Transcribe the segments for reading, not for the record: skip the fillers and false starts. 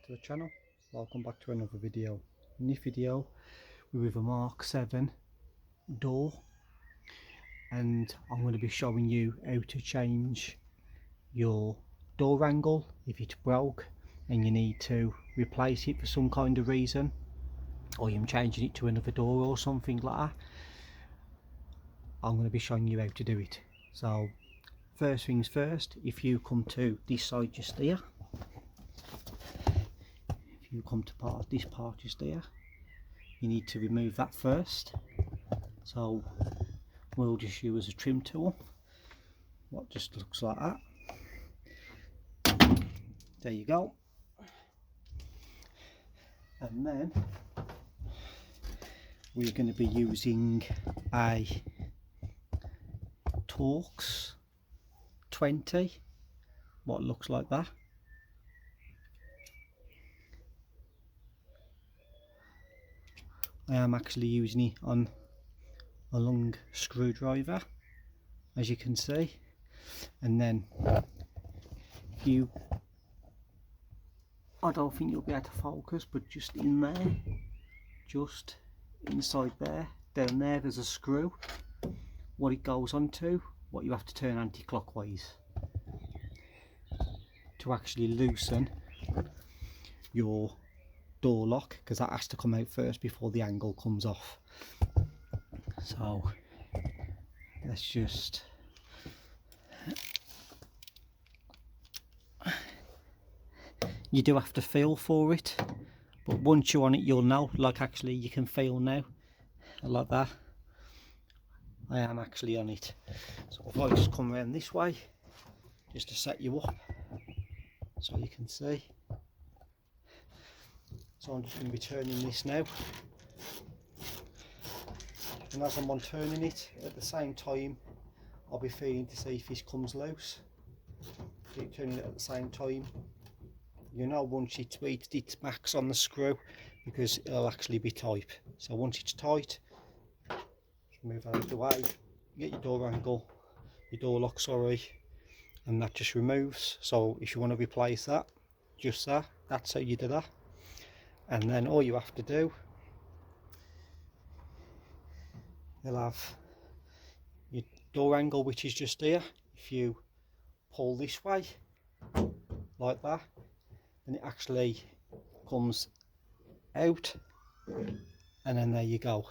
to the channel. Welcome back to another video. In this video we're with a Mark 7 door, and I'm going to be showing you how to change your door angle if it's broke and you need to replace it for some kind of reason, or you're changing it to another door or something like that. I'm going to be showing you how to do it. So first things first, if you come to this side just here, you come to this part just here, you need to remove that first. So we'll just use a trim tool, what just looks like that. There you go. And then we're going to be using a Torx 20, what looks like that. I am actually using it on a long screwdriver, as you can see. And then I don't think you'll be able to focus, but just in there, just inside there, down there, there's a screw. What it goes onto, what you have to turn anti-clockwise to actually loosen your door lock, because that has to come out first before the angle comes off. So let's just you do have to feel for it, but once you're on it you'll know. Like, actually you can feel now, like that. I am actually on it. So if I just come around this way just to set you up so you can see. So I'm just going to be turning this now, and as I'm on turning it, at the same time I'll be feeling to see if this comes loose. Keep turning it at the same time. You know, once it's reached its max on the screw, because it'll actually be tight. So once it's tight, just move that out of the way, get your door angle, your door lock, sorry, and that just removes. So if you want to replace that, just that's how you do that. And then all you have to do, you'll have your door angle, which is just here. If you pull this way like that, then it actually comes out, and then there you go.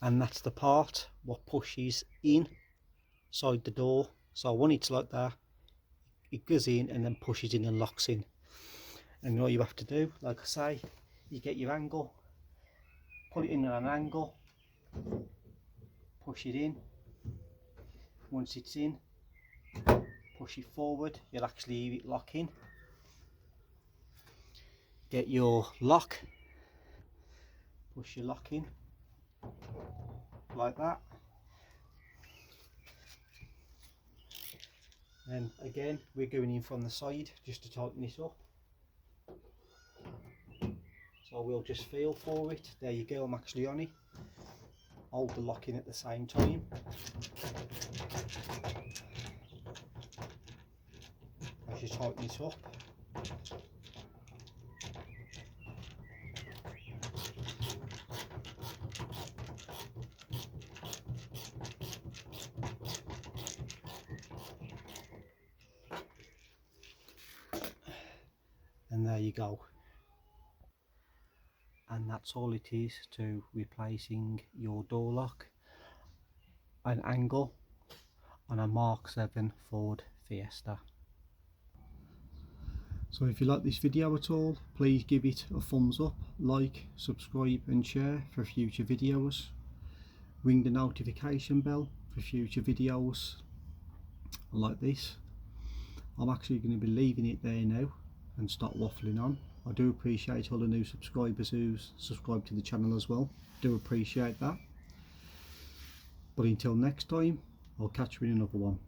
And that's the part what pushes inside the door. So when it's like that, it goes in and then pushes in and locks in. And all you have to do, like I say, you get your angle, put it in at an angle, push it in. Once it's in, push it forward, you'll actually hear it lock in. Get your lock, push your lock in, like that. And again, we're going in from the side just to tighten this up. So we'll just feel for it. There you go, I'm actually on it. Hold the lock in at the same time. As you tighten it up. And there you go. And that's all it is to replacing your door lock, an angle on a Mark 7 Ford Fiesta. So if you like this video at all, please give it a thumbs up, like, subscribe and share for future videos. Ring the notification bell for future videos like this. I'm actually going to be leaving it there now and stop waffling on. I do appreciate all the new subscribers who's subscribed to the channel as well. Do appreciate that. But until next time, I'll catch you in another one.